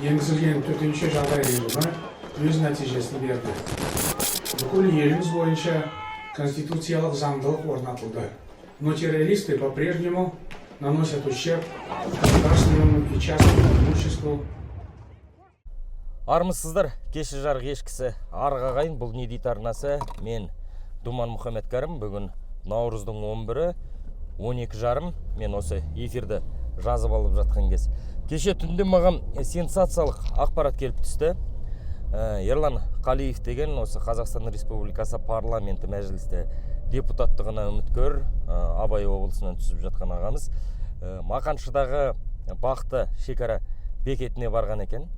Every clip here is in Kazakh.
енгізілген төтенше жағдай режимі өз нәтижесін берді. Бүкіл еліміз бойынша конституциялық заңдылық орнатылды. Но террористы по-прежнему наносят ущерб государственному и частному имуществу. Армысыздар, кеші жарық ешкісі арғағайын, бұл не дейді арнасы? Мен Думан Мұхаммедкәрім. Бүгін Наурыздың 11-і 12:30 мен осы эфирді жазып алып жатқан кез. Кеше түнде маған сенсациялық ақпарат келіп түсті. Ерлан Қалиев деген осы Қазақстан Республикасы парламенті мәжілісте депутаттығына үміткер, Абай облысынан түсіп жатқан ағамыз Мақаншыдағы Бақты шекара бекетіне барған екен.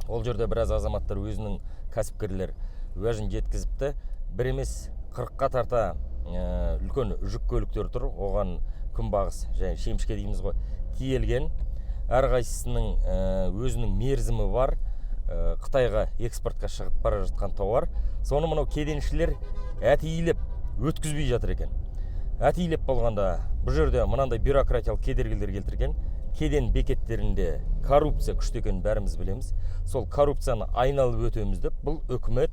Ол жерде біраз азаматтар өзінің кәсіпкерлер уәжін жеткізіпті. Бір емес 40-қа тарта үлкен жүк көліктер тұр. Оған күнбағыс және шемішке дейміз ғой, тиелген. Әрқайсысының өзінің мерзімі бар. Қытайға экспортқа шығып бара жатқан тауар. Соны мынау кеденшілер әтейлеп өткізбей жатыр екен. Әтейлеп болғанда бұл жерде мынандай бюрократиялық кедергілер келтірген. Кеден бекеттерінде коррупция күшті екенін бәріміз білеміз. Сол коррупцияны айналып өтеміз деп бұл үкімет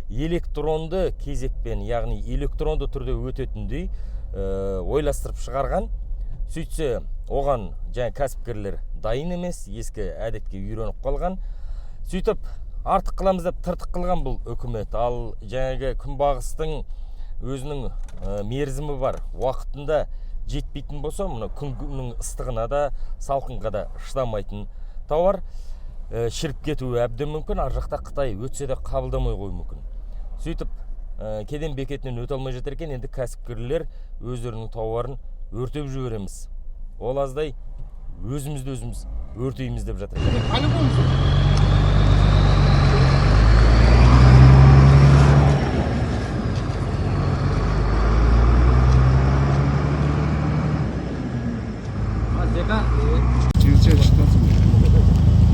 электронды кезекпен, яғни электронды түрде өтетіндей ойластырып шығарған. Сөйтсе оған жаңа кәсіпкерлер дайын емес, ескі әдетке үйреніп қалған. Сөйтіп артық қыламыз деп тыртық қылған бұл үкімет. Ал жаңағы күнбағыстың өзінің мерзімі бар, уақытында жетпейтін болса, мұны күннің ыстығына да, салқынға да шыдамайтын тауар шіріп кетуі әбден мүмкін. Ар жақта Қытай өтсе де қабылдамай қою мүмкін. Сөйтіп кеден бекетінен өте алмай жатыр екен. Енді кәсіпкерлер өздерінің тауарын өртеп жібереміз. Ол аздай өзімізді өзіміз өртейміз деп жатыр екен.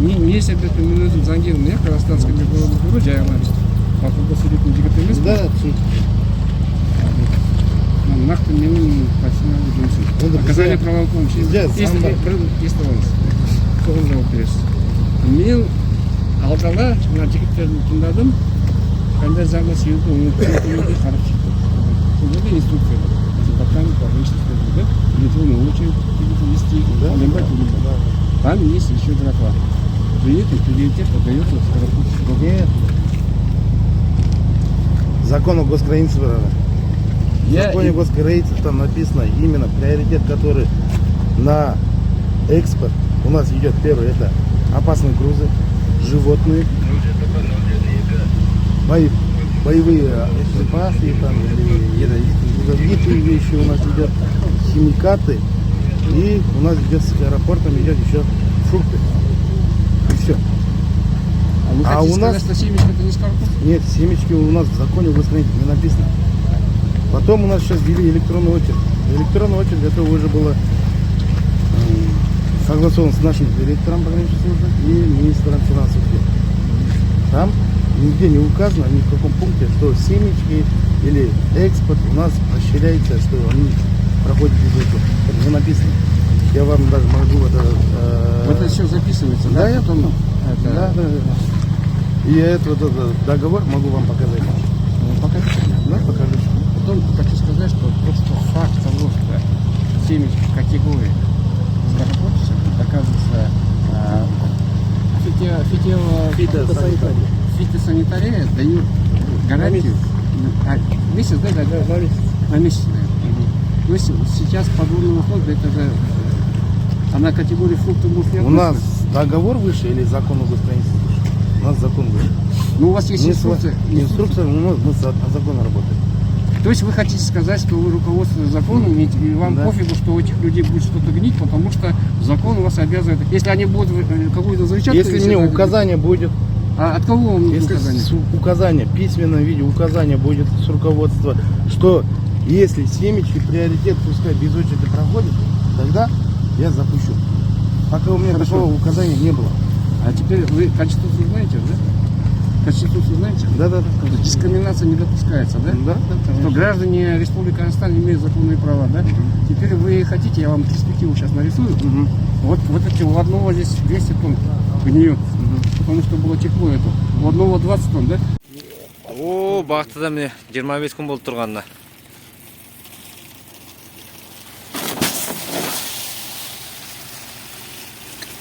Не себепті мен өзім заңгермін, иә, Қазақстанский международный бюро жайына бақылауда сөйлейтін жігіт емес. Да, нақты менің профессионалды жұмысым. Оказание правовой помощи. Естіп алыңыз. Соған жауап бересіз. Мен алдала мына жігіттерді тыңдадым, қандай заңға сүйеніп өңірді қарап шықтым. Сол жерде инструкция бар. Департамент по вышестоящему, электронную очередь вести, там есть еще графа. Приоритет отдается скоропутству. Нет. Закон о госгранице. В законе о госгранице там написано именно приоритет, который на экспорт. У нас идет первый, это опасные грузы, животные, боевые припасы, там, или другие вещи у нас идет, химикаты, и у нас идет с аэропортом идет еще фрукты. И все. А вы хотите сказать, что семечки это не скоропутство? Нет, семечки у нас в законе о госгранице не написано. Потом у нас сейчас ввели электронную очередь. Электронная очередь, это уже было согласовано с нашим директором пограничной службы и министром финансов. Там нигде не указано, ни в каком пункте, что семечки или экспорт у нас расширяется, что они проходят без этого. Это не написано. Я вам даже могу это все записывается, да? Да, потом да. И этот договор могу вам показать. Покажите. Да, покажу. Потом хочу сказать, что просто факт того, что семечки в категории скоропутства доказывается фитосанитария дает гарантию месяц, на месяц. То есть сейчас подводные условия, это же она категория фруктов будет не У нас договор выше или закон о госгранице выше? У нас закон выше. Ну у вас есть инструкция. Инструкция, мы по закону работаем. То есть вы хотите сказать, что вы руководствуетесь законом, и вам пофигу, что у этих людей будет что-то гнить, потому что закон вас обязывает. Если они будут какую-то взрывчатку... Если мне указание будет... А от кого вам если указание? Указание, в письменном виде указание будет с руководства, что если семечки приоритет пускай без очереди проходят, тогда я запущу. Пока у меня такого указания не было. А теперь вы Конституцию знаете, да? Конституцию знаете? Да. Дискриминация не допускается, да? Да. Что граждане Республики Казахстан имеют законные права, да? Теперь вы хотите, я вам перспективу сейчас нарисую. Вот эти у одного здесь 200 тонн гниют. потому что было тепло это. У одного 20 тонн, да? О, бақтыда міне 25 күн болып тұрғанына.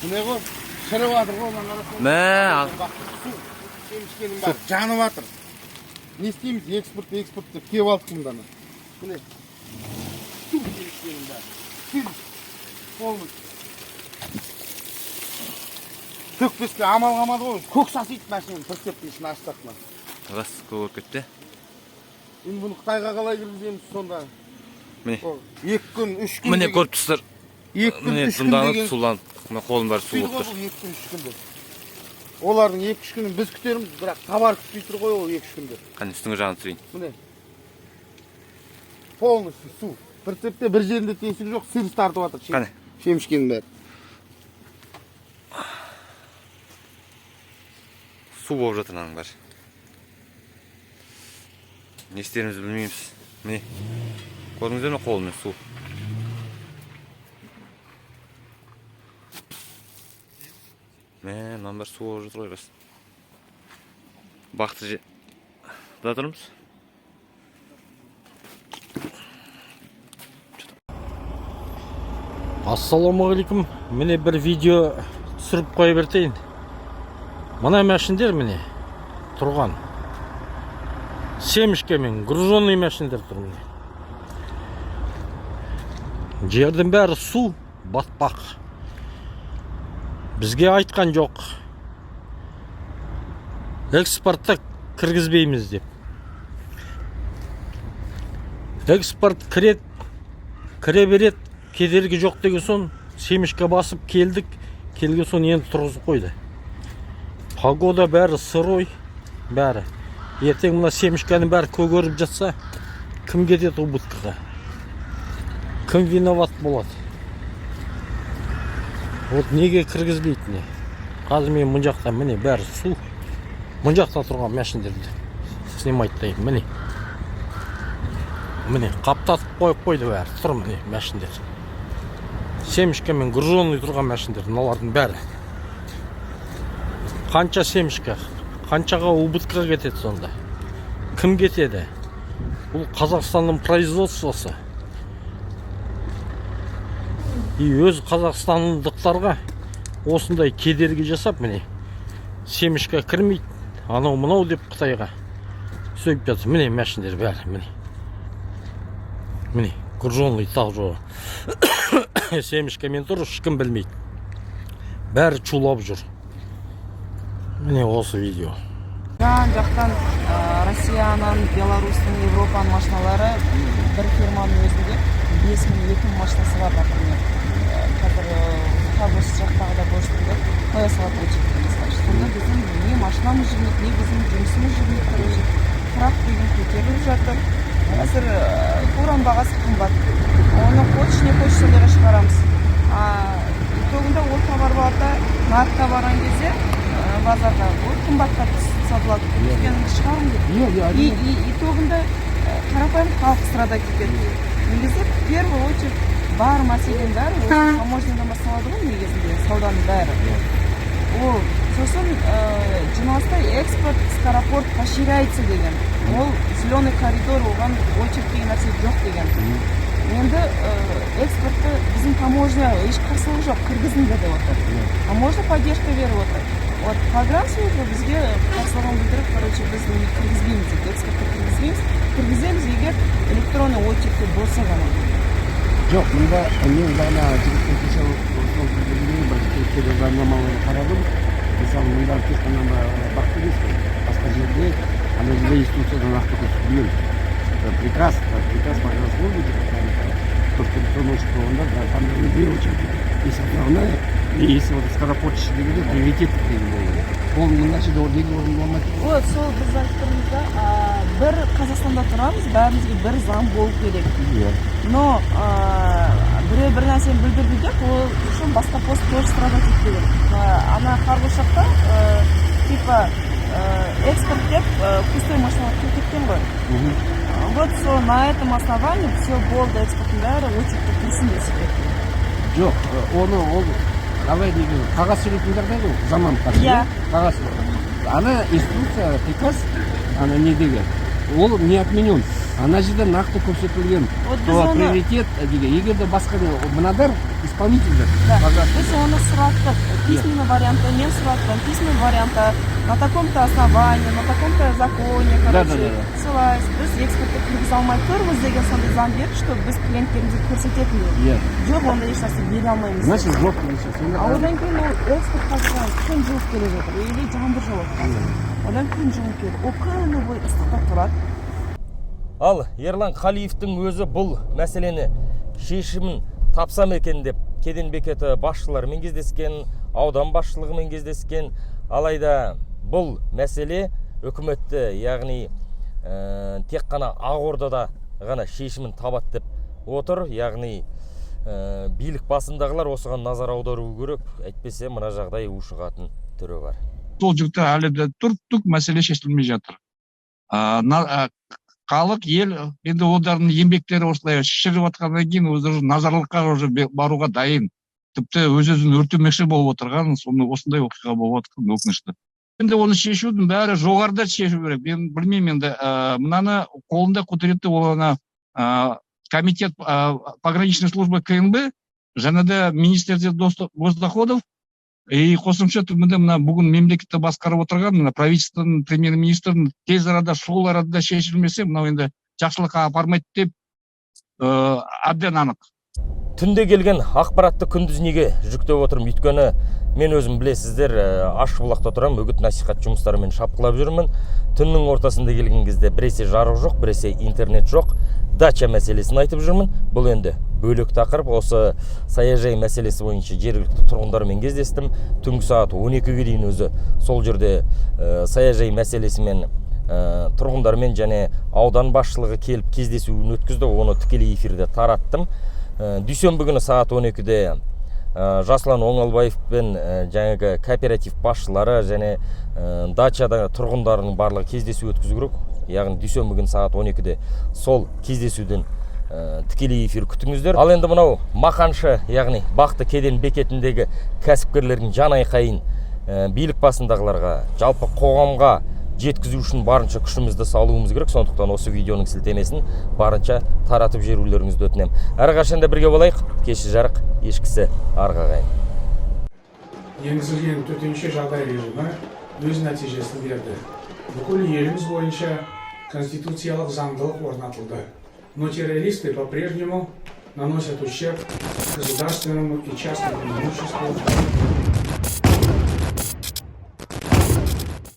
Міне ғой, шіріп жатыр ғой, мына арасында. Мә, Семішкенің бар, жанып жатыр. Не істейміз? Экспорт деп кеп алдық мұнданы. Міне. Су семішкенің бар. Су. Полный. Төкпеске амал қамады ғой. Көк сасиды машинаны, прицептің аштық мына. рас көп кетті. Енді бұны Қытайға қалай кіргіземіз сонда? Міне. 2 күн, 3 күн. Міне көріп тұрсыздар. 2 күн, Міне 3 күн тұнданып, деген. суланып, мына қолым бәрі су Сөйді болып ғой тұр. бұл 2 күн, 3 күнде. Олардың 2-3 күнін біз күтеріміз, бірақ товар күтпей тұр ғой ол 2-3 күнде. Қане үстіңе жағын түсірейін. Міне. Полностью су. Прицепте бір жерінде тесік жоқ, сырс тартып жатыр. Қане. Шемішкенің бәрі. Су болып жатыр аның бәрі. Не істерімізді білмейміз. Міне. Көрдіңіздер ме қолыммен су. Мынаның бәрі су болып жатыр ғой рас. Бақты да тұрмыз. Ассалаумағалейкум. Міне бір видео түсіріп қойып бертейін. Мына мәшіндер міне тұрған. Семішкемен груженный мәшіндер тұр міне. Жердің бәрі су, батпақ. Бізге айтқан жоқ. Экспортты кіргізбейміз деп. Экспорт кіре берет, кедергі жоқ деген соң семішке басып келдік. Келген соң енді тұрғызып қойды. Погода бәрі сырой, бәрі. Ертең мына семішкенің бәрі көгеріп жатса, кім кетеді убыткаға? Кім виноват болады? Вот неге кіргізбейді не? Қазір мен мұн жақта міне бәрі су. Мұн жақта тұрған мәшіндерді снимайттайын, міне. Міне қаптатып қойып қойды бәрі, тұр міне мәшіндер. Семішкемен груженный тұрған мәшіндер, мыналардың бәрі. Қанша семішке, қаншаға убытқа кетеді сонда? Кім кетеді? Бұл Қазақстанның производствосы. И өз қазақстандықтарға осындай кедергі жасап, міне, семішке кірмейді, анау мынау деп Қытайға сөйіп жатыр. Міне мәшіндер бәрі, міне. Міне, груженный тақ жоғы. Семішкемен тұр, ешкім білмейді. Бәрі чулап жүр. Міне осы видео. Жан-жақтан Россиянан, Беларустың, Европаның машиналары бір фирманың өзінде 5000-2000 машинасы бар например. Қазір Харбос жақтағы да бөлістіңде қоя салат өтшектеміз. Сонда біздің не машинамыз жүрмейді, не біздің жұмысымыз жүрмейді. Короче, фрак деген көтеріліп жатыр. Қазір фуран бағасы қымбат. Оны хочешь не хочешь соларға шығарамыз. Итогында ол товар барда, нарыққа барған кезде базарға ол қымбатқа сатылады. Өйткені шығарым деп. Итогында қарапайым халық страдать етеді. Негізі, в первую очередь, бар мәселенің бәрі ол таможнядан басталады ғой негізінде, сауданың бәрі. Ол сосын жиналыста экспорт, скоропорт поширяется деген. Ол зеленый коридор оған очередь деген нәрсе жоқ деген. Енді экспортты біздің таможня еш қарсылығы жоқ, кіргізіңдер деп отыр. Таможня поддержка беріп отыр. Вот погранслужба бізге қарсылығын білдіріп, короче, біз кіргізбейміз дейді, экспортты кіргіземіз егер электронный очередь болса ғана. Жоқ, мұнда мен ғана жігіттен кеше бір заңнамаларды қарадым. Мысалы, мұнда тек қана бақты емес қой. Басқа жерде ана жерде инструкциядан нақты көрсетілген. Приказ погранслужбы деп электронный очередь болғанда, там бір очередь если вот скоропортщик дегенде приоритеттік деген болды. Ол мына жерде неге орын болмайды? Вот, сол біз айтқанымызда бір Қазақстанда тұрамыз, бәрімізге бір заң болу керек. Но біреу бір нәрсені білдірді деп, ол үшін басқа пост тоже страдать етпеген. Ана Харбос жақта типа экспорт деп пустой машиналар кеткен ғой. Вот на этом основании все болды экспорттың бәрі очередьке кірсін десе. Жоқ, оны ол қалай деген қағаз сөйлейтіндер бар ғой заман Иә. қағаз ана инструкция приказ ана недегі ол не отменен ана жерде нақты көрсетілген Вот біз что оны- приоритет деген егер де басқа мынадар исполнительдер Да. баға- Біз оны сұраттық. Письменный варианты мен сұраттым. Письменный варианты на таком-то основании, на таком-то законе, короче, Да. ссылаюсь. Біз экспортқа кіргізе алмай тұрмыз деген сондай заң берді, что біз клиенттерімізге көрсететін иә жоқ, ондай ешнәрсе бере алмаймыз. значит жоқ деген А одан кейін ол экспорт қазір күн жуып келе жатыр, или жаңбыр жауып қазір. Одан күн жуып келеді. Ол күні бойы ыстықта тұрады. Ал Ерлан Қалиевтің өзі бұл мәселені шешімін тапсам екен деп кеден бекеті басшыларымен кездескен, аудан басшылығымен кездескен. Алайда бұл мәселе үкіметті, яғни тек қана Ақордада ғана шешімін табады деп отыр. Яғни билік басындағылар осыған назар аудару керек, әйтпесе мына жағдай ушығатын түрі бар. Сол жүкті әлі де түк мәселе шешілмей жатыр. Халық ел енді олардың еңбектері осылай шіріп жатқаннан кейін өздері назарлыққа уже баруға дайын. Тіпті өз-өзін өртемекші болып отырған, осындай оқиға болып жатқан өкінішті. Енді оны шешудің бәрі жоғарыда шешу керек. Мен білмеймін енді мынаны қолында құдіретті ол ана комитет пограничной службы КНБ, және де министерство госдоходов и қосымша түрмінде мына бүгін мемлекетті басқарып отырған мына правительствоның премьер-министрдің тез арада сол арада шешілмесе мынау енді жақсылыққа апармайды деп әбден анық. Түнде келген ақпаратты күндіз неге жүктеп отырмын? Өйткені мен өзім білесіздер, Ашшыбұлақта тұрам, үгіт насихат жұмыстарымен шапқылап жүрмін. Түннің ортасында келген кезде біресе жарық жоқ, біресе интернет жоқ. Дача мәселесін айтып жүрмін. Бұл енді бөлек тақырып. Осы саяжай мәселесі бойынша жергілікті тұрғындармен кездестім. Түнгі сағат 12-ге дейін өзі сол жерде саяжай мәселесімен тұрғындармен және аудан басшылығы келіп кездесуін өткізді. Оны тікелей эфирде тараттым. Дүйсенбі күні сағат 12-де Жаслан Оңалбаев пен жаңағы кооператив басшылары және дачада тұрғындарының барлығы кездесу өткізу керек. Яғни дүйсенбі күні сағат 12-де сол кездесуден тікелей эфир күтіңіздер. Ал енді мынау Мақаншы, яғни Бақты кеден бекетіндегі кәсіпкерлердің жан айқайын билік басындағыларға, жалпы қоғамға жеткізу үшін барынша күшімізді салуымыз керек. Сондықтан осы видеоның сілтемесін барынша таратып жіберулеріңізді өтінемін. Әрқашанда бірге болайық. Кеші жарық, ешкісі арғағайын. Енгізілген төтенше жағдай режимі өз нәтижесін берді. Бүкіл еліміз бойынша конституциялық заңдылық орнатылды. Но террористы по-прежнему наносят ущерб государственному и частному имуществу